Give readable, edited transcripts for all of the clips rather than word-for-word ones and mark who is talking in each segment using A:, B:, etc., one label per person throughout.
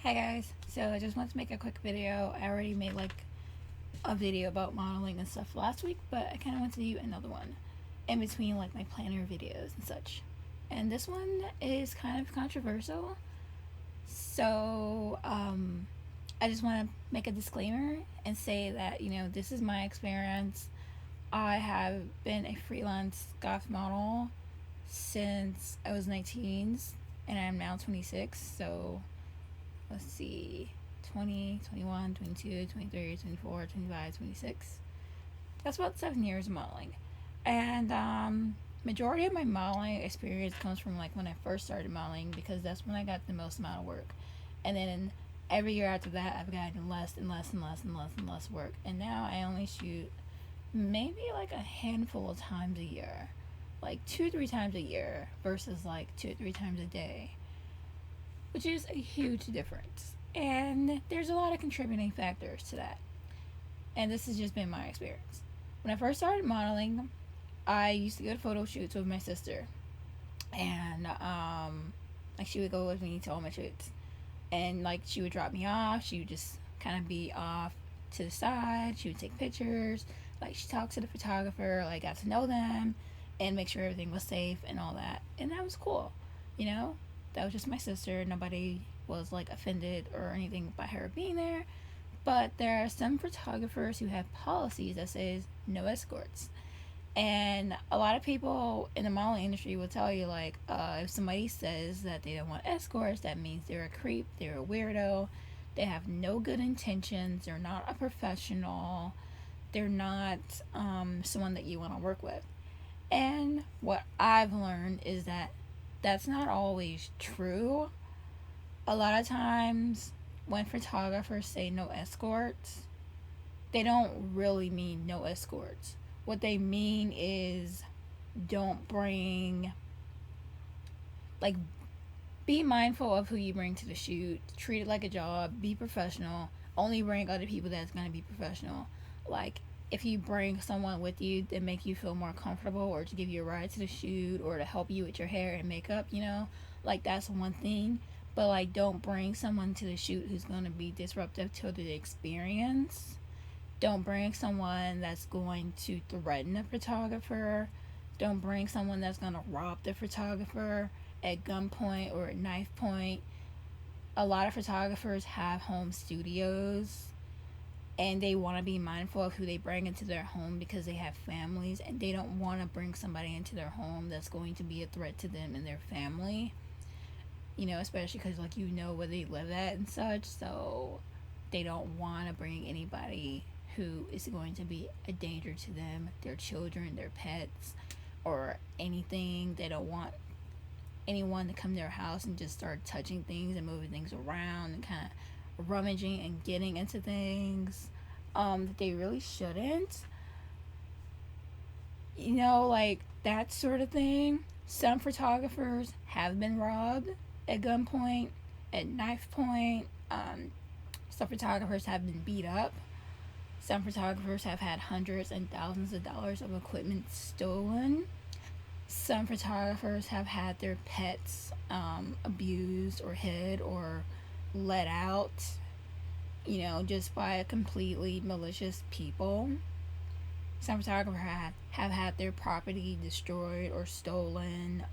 A: Hi guys, so I just want to make a quick video. I already made like a video about modeling and stuff last week, but I kind of want to do another one in between like my planner videos and such. And this one is kind of controversial, so I just want to make a disclaimer and say that this is my experience. I have been a freelance goth model since I was 19, and I'm now 26, so let's see, 20, 21, 22, 23, 24, 25, 26. That's about 7 years of modeling. And majority of my modeling experience comes from like when I first started modeling, because that's when I got the most amount of work. And then every year after that, I've gotten less and less and less and less and less work. And now I only shoot maybe like a handful of times a year, like 2 3 times a year versus like 2 3 times a day, which is a huge difference. And there's a lot of contributing factors to that. And this has just been my experience. When I first started modeling, I used to go to photo shoots with my sister. And like she would go with me to all my shoots. And like she would drop me off, she would just kind of be off to the side, she would take pictures, like she talked to the photographer, like got to know them and make sure everything was safe and all that. And that was cool, you know? That was just my sister. Nobody was like offended or anything by her being there. But there are some photographers who have policies that says no escorts. And a lot of people in the modeling industry will tell you, like, if somebody says that they don't want escorts, that means they're a creep, they're a weirdo, they have no good intentions, they're not a professional, they're not someone that you want to work with. And what I've learned is that that's not always true. A lot of times when photographers say no escorts, they don't really mean no escorts. What they mean is don't bring, like, be mindful of who you bring to the shoot, treat it like a job, be professional, only bring other people that's going to be professional. Like, if you bring someone with you that make you feel more comfortable, or to give you a ride to the shoot, or to help you with your hair and makeup, like that's one thing. But like, don't bring someone to the shoot who's going to be disruptive to the experience. Don't bring someone that's going to threaten the photographer. Don't bring someone that's going to rob the photographer at gunpoint or at knife point. A lot of photographers have home studios, and they want to be mindful of who they bring into their home because they have families, and they don't want to bring somebody into their home that's going to be a threat to them and their family. Especially because like where they live at and such, so they don't want to bring anybody who is going to be a danger to them, their children, their pets, or anything. They don't want anyone to come to their house and just start touching things and moving things around and kind of rummaging and getting into things that they really shouldn't. Like that sort of thing. Some photographers have been robbed at gunpoint, at knife point. Some photographers have been beat up. Some photographers have had hundreds and thousands of dollars of equipment stolen. Some photographers have had their pets abused or hid or let out, just by a completely malicious people. Some photographers have had their property destroyed or stolen.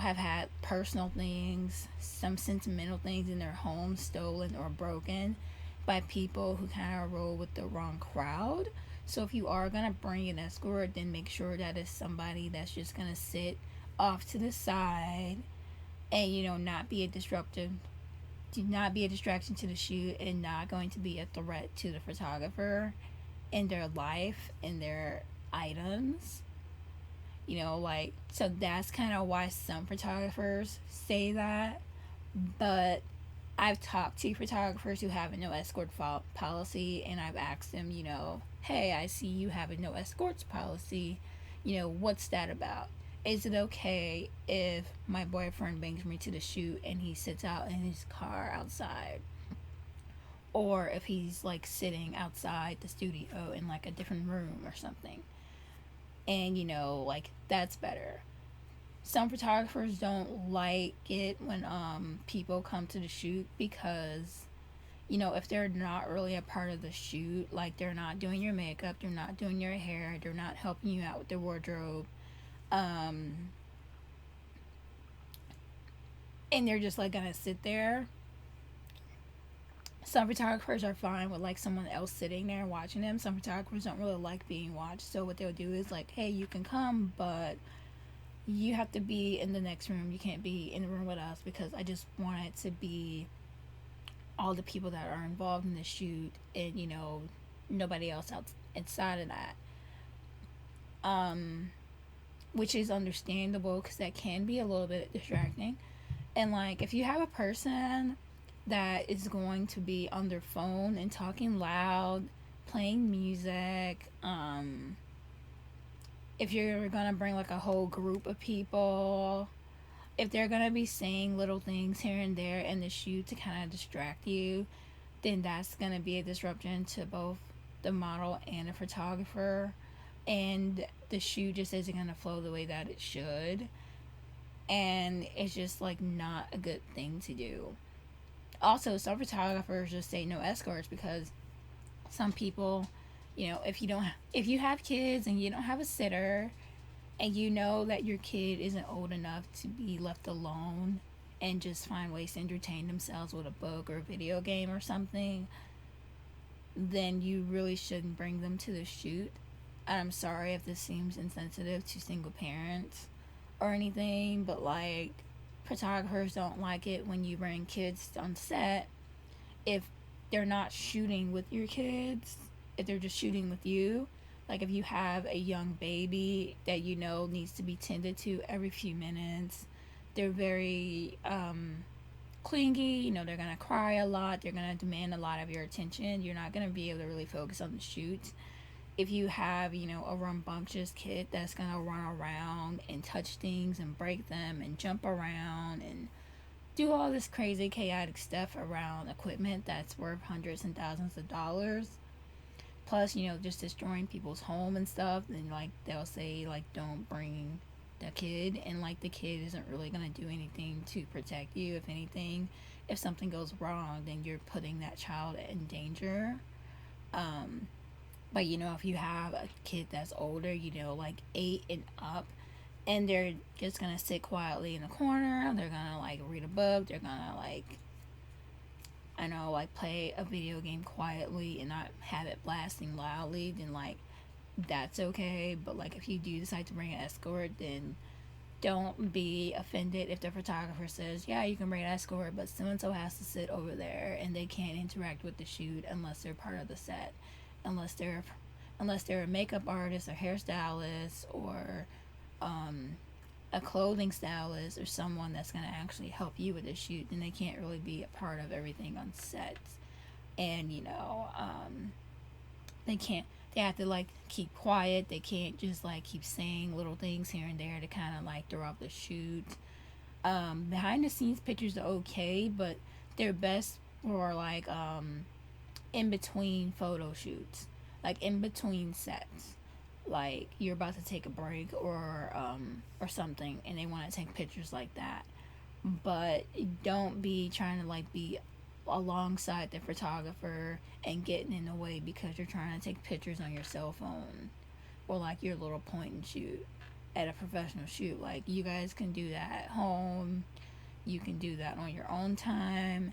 A: Have had personal things, some sentimental things in their home stolen or broken by people who kind of roll with the wrong crowd. So if you are going to bring an escort, then make sure that it's somebody that's just going to sit off to the side and, not be a disruptive, do not be a distraction to the shoot, and not going to be a threat to the photographer in their life and their items. So that's kind of why some photographers say that. But I've talked to photographers who have a no escort policy, and I've asked them, hey, I see you have a no escorts policy. What's that about? Is it okay if my boyfriend brings me to the shoot and he sits out in his car outside? Or if he's like sitting outside the studio in like a different room or something? And like that's better. some photographers don't like it when people come to the shoot because, you know, if they're not really a part of the shoot, like they're not doing your makeup, they're not doing your hair, they're not helping you out with the wardrobe, um, and they're just like gonna sit there. Some photographers are fine with like someone else sitting there watching them. Some photographers don't really like being watched, so what they'll do is like, hey, you can come, but you have to be in the next room. You can't be in the room with us because I just want it to be all the people that are involved in the shoot and, you know, nobody else outside of that. Um, which is understandable because that can be a little bit distracting. And like, if you have a person that is going to be on their phone and talking loud, playing music, if you're gonna bring like a whole group of people, if they're gonna be saying little things here and there in the shoot to kind of distract you, then that's gonna be a disruption to both the model and the photographer, and the shoot just isn't gonna flow the way that it should, and it's just like not a good thing to do. Also, some photographers just say no escorts because some people, you know, if you have kids and you don't have a sitter and you know that your kid isn't old enough to be left alone and just find ways to entertain themselves with a book or a video game or something, then you really shouldn't bring them to the shoot. I'm sorry if this seems insensitive to single parents or anything, but like, photographers don't like it when you bring kids on set if they're not shooting with your kids, if they're just shooting with you. Like if you have a young baby that you know needs to be tended to every few minutes, they're very clingy, you know, they're gonna cry a lot, they're gonna demand a lot of your attention. You're not gonna be able to really focus on the shoot. If you have, you know, a rambunctious kid that's gonna run around and touch things and break them and jump around and do all this crazy chaotic stuff around equipment that's worth hundreds and thousands of dollars, plus, you know, just destroying people's home and stuff, then like they'll say like don't bring the kid, and like the kid isn't really gonna do anything to protect you. If anything, if something goes wrong, then you're putting that child in danger. um but you know, if you have a kid that's older, you know, like 8 and up, and they're just gonna sit quietly in the corner, they're gonna like read a book, they're gonna like, I know, like play a video game quietly and not have it blasting loudly, then like that's okay. But like if you do decide to bring an escort, then don't be offended if the photographer says, yeah, you can bring an escort, but so and so has to sit over there and they can't interact with the shoot unless they're part of the set, unless they're a makeup artist or hairstylist or um, a clothing stylist or someone that's going to actually help you with the shoot, then they can't really be a part of everything on set. And you know, they can't, they have to like keep quiet, they can't just like keep saying little things here and there to kind of like throw off the shoot. Behind the scenes pictures are okay, but they're best for like in between photo shoots, like in between sets, like you're about to take a break or something and they want to take pictures like that. But don't be trying to like be alongside the photographer and getting in the way because you're trying to take pictures on your cell phone or like your little point and shoot at a professional shoot. Like, you guys can do that at home, you can do that on your own time,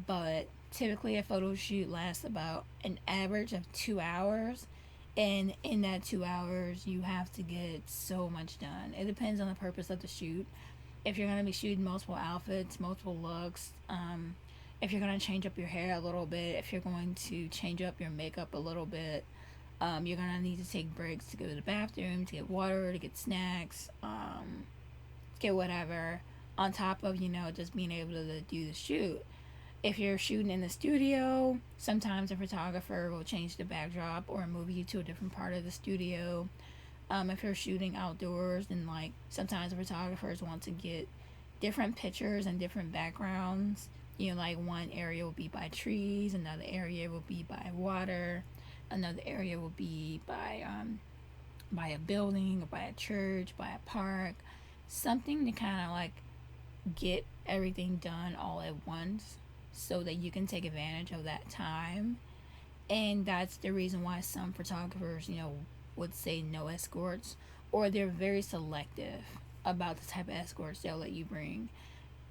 A: but typically a photo shoot lasts about an average of 2 hours, and in that 2 hours you have to get so much done. It depends on the purpose of the shoot. If you're going to be shooting multiple outfits, multiple looks, if you're going to change up your hair a little bit, if you're going to change up your makeup a little bit, you're going to need to take breaks to go to the bathroom, to get water, to get snacks, to get whatever, on top of, you know, just being able to do the shoot. If you're shooting in the studio, sometimes a photographer will change the backdrop or move you to a different part of the studio. If you're shooting outdoors, then like sometimes photographers want to get different pictures and different backgrounds. You know, like one area will be by trees, another area will be by water, another area will be by a building or by a church, by a park. something to kind of like get everything done all at once so that you can take advantage of that time. And that's the reason why some photographers, would say no escorts, or they're very selective about the type of escorts they'll let you bring,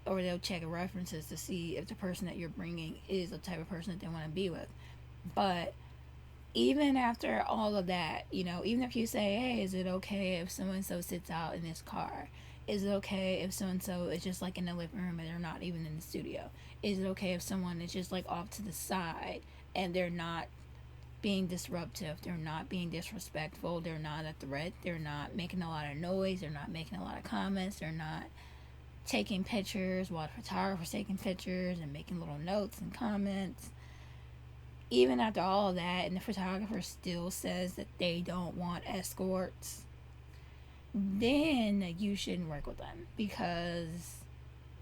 A: or they'll check references to see if the person that you're bringing is the type of person that they want to be with. But even after all of that, even if you say, hey, is it okay if so and so sits out in this car? Is it okay if so and so is just like in the living room and they're not even in the studio? Is it okay if someone is just like off to the side and they're not being disruptive, they're not being disrespectful, they're not a threat, they're not making a lot of noise, they're not making a lot of comments, they're not taking pictures while the photographer's taking pictures and making little notes and comments? Even after all of that, and the photographer still says that they don't want escorts, then you shouldn't work with them, because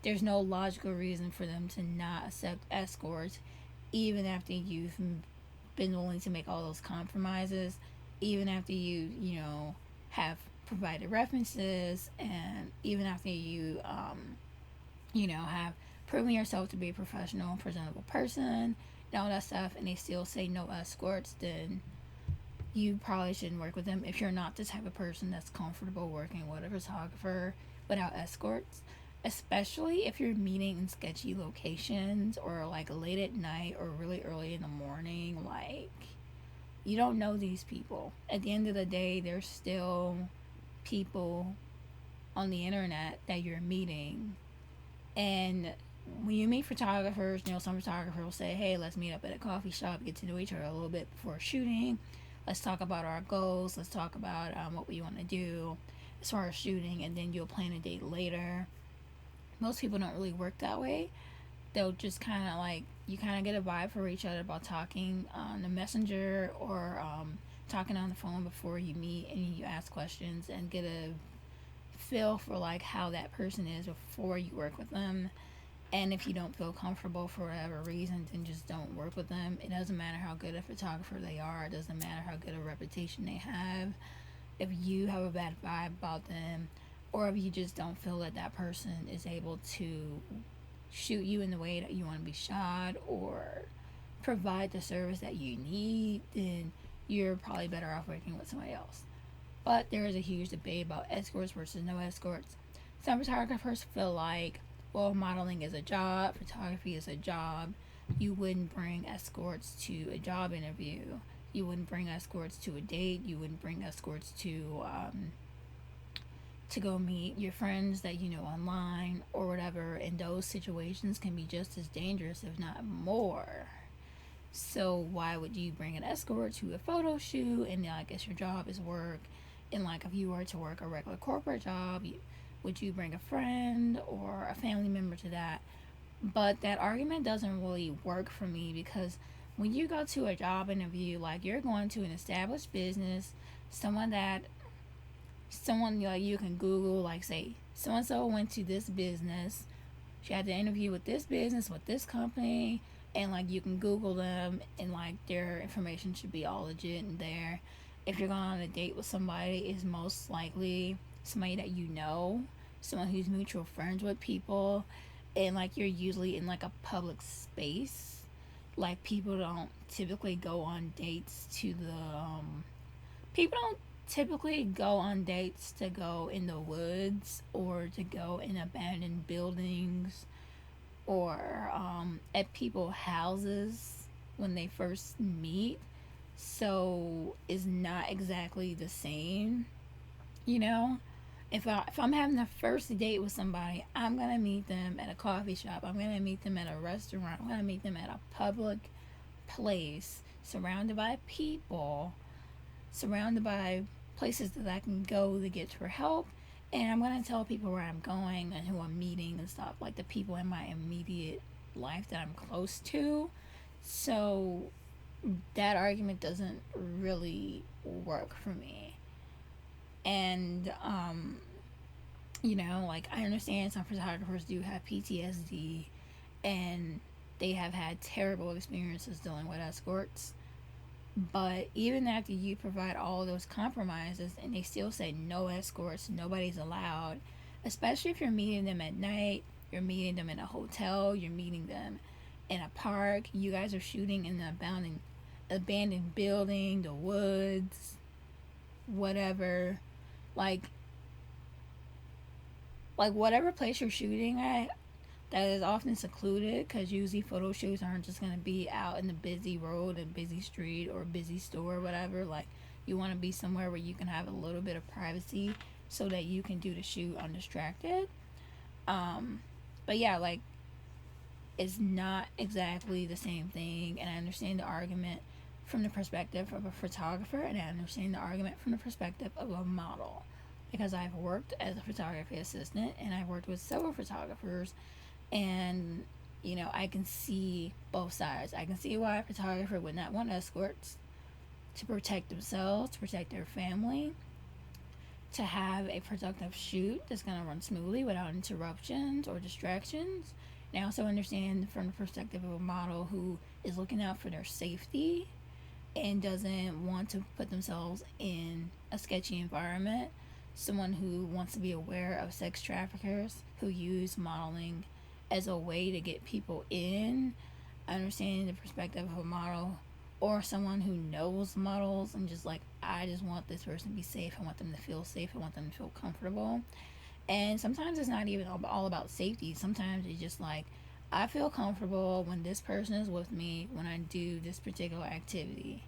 A: there's no logical reason for them to not accept escorts, even after you've been willing to make all those compromises, even after you have provided references, and even after have proven yourself to be a professional, presentable person, and all that stuff, and they still say no escorts, then you probably shouldn't work with them if you're not the type of person that's comfortable working with a photographer without escorts. Especially if you're meeting in sketchy locations or like late at night or really early in the morning. Like, you don't know these people. At the end of the day, there's still people on the internet that you're meeting. And when you meet photographers, some photographers will say, hey, let's meet up at a coffee shop, get to know each other a little bit before shooting. Let's talk about our goals. Let's talk about what we want to do as far as shooting, and then you'll plan a date later. Most people don't really work that way. They'll just kind of like, you kind of get a vibe for each other about talking on the messenger, or talking on the phone before you meet, and you ask questions and get a feel for like how that person is before you work with them. And if you don't feel comfortable for whatever reason, then just don't work with them. It doesn't matter how good a photographer they are. It doesn't matter how good a reputation they have. If you have a bad vibe about them, or if you just don't feel that that person is able to shoot you in the way that you want to be shot, or provide the service that you need, then you're probably better off working with somebody else. But there is a huge debate about escorts versus no escorts. Some photographers feel like, well, modeling is a job, photography is a job. You wouldn't bring escorts to a job interview. You wouldn't bring escorts to a date. You wouldn't bring escorts to go meet your friends that you know online or whatever. And those situations can be just as dangerous, if not more. So why would you bring an escort to a photo shoot? And I guess your job is work. And like, if you were to work a regular corporate job, would you bring a friend or a family member to that? But that argument doesn't really work for me, because when you go to a job interview, like, you're going to an established business, someone like, you can Google, like, say so and so went to this business, she had the interview with this business, with this company, and like, you can Google them, and like, their information should be all legit in there. If you're going on a date with somebody, it's most likely somebody that you know, someone who's mutual friends with people, and like, you're usually in like a public space. Like, people don't typically go on dates to the people don't typically go on dates to go in the woods, or to go in abandoned buildings, or at people's houses when they first meet. So it's not exactly the same, you know. If I'm having a first date with somebody, I'm gonna meet them at a coffee shop. I'm gonna meet them at a restaurant. I'm gonna meet them at a public place, surrounded by people, surrounded by places that I can go to get for help. And I'm gonna tell people where I'm going and who I'm meeting and stuff, like the people in my immediate life that I'm close to. So that argument doesn't really work for me. And like, I understand some photographers do have PTSD, and they have had terrible experiences dealing with escorts. But even after you provide all those compromises and they still say no escorts, nobody's allowed, especially if you're meeting them at night, you're meeting them in a hotel, you're meeting them in a park, you guys are shooting in an abandoned building, the woods, whatever. Like whatever place you're shooting at that is often secluded, because usually photo shoots aren't just going to be out in the busy road and busy street or busy store or whatever. Like, you want to be somewhere where you can have a little bit of privacy so that you can do the shoot undistracted. But yeah, like, it's not exactly the same thing, and I understand the argument from the perspective of a photographer, and I understand the argument from the perspective of a model, because I've worked as a photography assistant and I've worked with several photographers, and I can see both sides. I can see why a photographer would not want escorts to protect themselves, to protect their family, to have a productive shoot that's going to run smoothly without interruptions or distractions. And I also understand from the perspective of a model who is looking out for their safety and doesn't want to put themselves in a sketchy environment. Someone who wants to be aware of sex traffickers who use modeling as a way to get people in. Understanding the perspective of a model or someone who knows models and just like, I just want this person to be safe. I want them to feel safe. I want them to feel comfortable. And sometimes it's not even all about safety. Sometimes it's just like, I feel comfortable when this person is with me when I do this particular activity.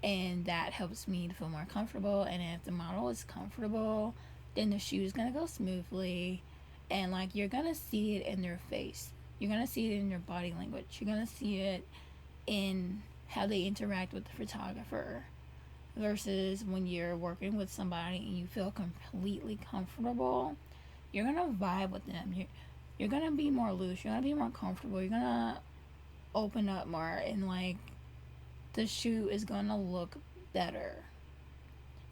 A: And that helps me to feel more comfortable. And if the model is comfortable, then the shoot is going to go smoothly. And like, you're going to see it in their face. You're going to see it in their body language. You're going to see it in how they interact with the photographer, versus when you're working with somebody and you feel completely comfortable, you're gonna vibe with them. You're gonna be more loose. You're gonna be more comfortable. You're gonna open up more, and like, the shoot is gonna look better.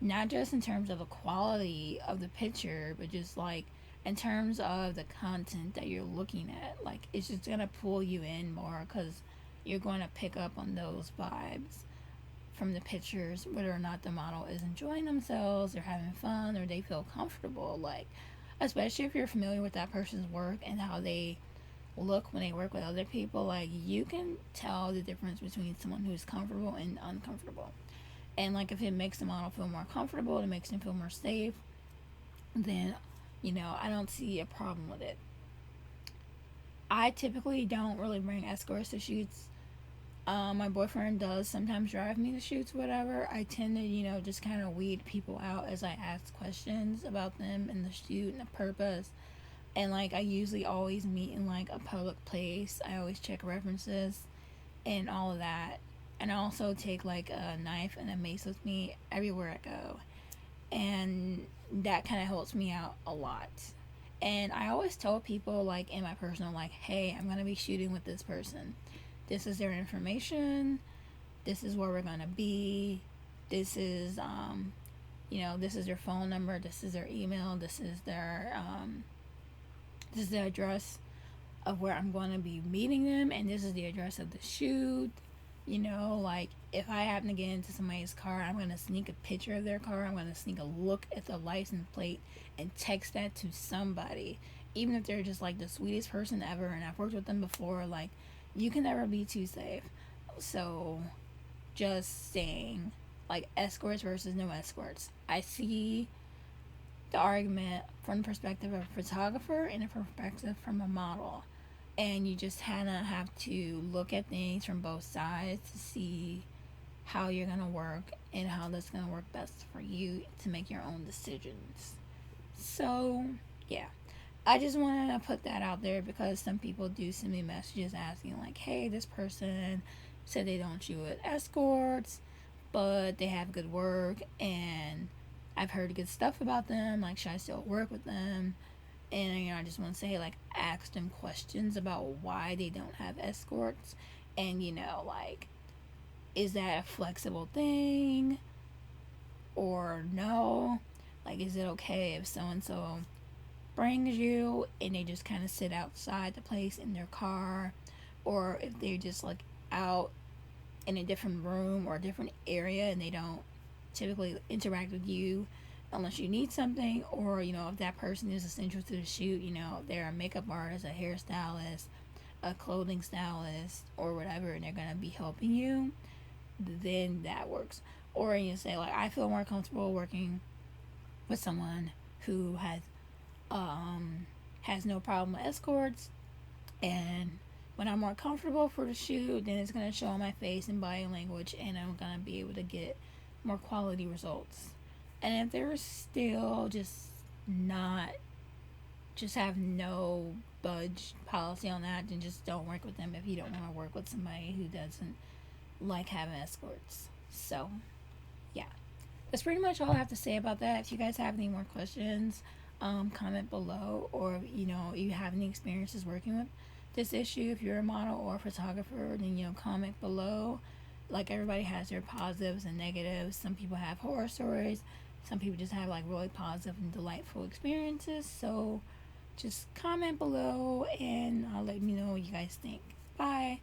A: Not just in terms of the quality of the picture, but just like in terms of the content that you're looking at. Like, it's just gonna pull you in more because you're going to pick up on those vibes from the pictures, whether or not the model is enjoying themselves, they're having fun, or they feel comfortable. Like, especially if you're familiar with that person's work and how they look when they work with other people, like, you can tell the difference between someone who's comfortable and uncomfortable. And like, if it makes the model feel more comfortable, it makes them feel more safe, then I don't see a problem with it. I typically don't really bring escorts to shoots. My boyfriend does sometimes drive me to shoots, whatever. I tend to, just kind of weed people out as I ask questions about them and the shoot and the purpose. And like, I usually always meet in like a public place. I always check references and all of that. And I also take like a knife and a mace with me everywhere I go. And that kind of helps me out a lot. And I always tell people, like, in my personal, like, hey, I'm going to be shooting with this person. This is their information. This is where we're going to be. This is, this is their phone number. This is their email. This is the address of where I'm going to be meeting them. And this is the address of the shoot. Like, if I happen to get into somebody's car, I'm going to sneak a picture of their car. I'm going to sneak a look at the license plate and text that to somebody. Even if they're just like the sweetest person ever and I've worked with them before, like, you can never be too safe. So, just saying, like, escorts versus no escorts. I see the argument from the perspective of a photographer and a perspective from a model. And you just kind of have to look at things from both sides to see how you're going to work and how that's going to work best for you to make your own decisions. So, yeah. I just wanted to put that out there because some people do send me messages asking, like, hey, this person said they don't shoot with escorts, but they have good work, and I've heard good stuff about them. Like, should I still work with them? And I just want to say, like, ask them questions about why they don't have escorts, and like, is that a flexible thing or no? Like, is it okay if so and so brings you and they just kind of sit outside the place in their car, or if they're just like out in a different room or a different area and they don't typically interact with you unless you need something, or if that person is essential to the shoot, they're a makeup artist, a hairstylist, a clothing stylist, or whatever, and they're gonna be helping you, then that works. Or you say like, I feel more comfortable working with someone who has no problem with escorts, and when I'm more comfortable for the shoot, then it's gonna show on my face and body language, and I'm gonna be able to get more quality results. And if they're still just have no budge policy on that, then just don't work with them if you don't want to work with somebody who doesn't like having escorts. So, yeah. That's pretty much all I have to say about that. If you guys have any more questions, comment below, or you have any experiences working with this issue. If you're a model or a photographer, then comment below. Like, everybody has their positives and negatives. Some people have horror stories. Some people just have like really positive and delightful experiences. So just comment below and I'll let me know what you guys think. Bye.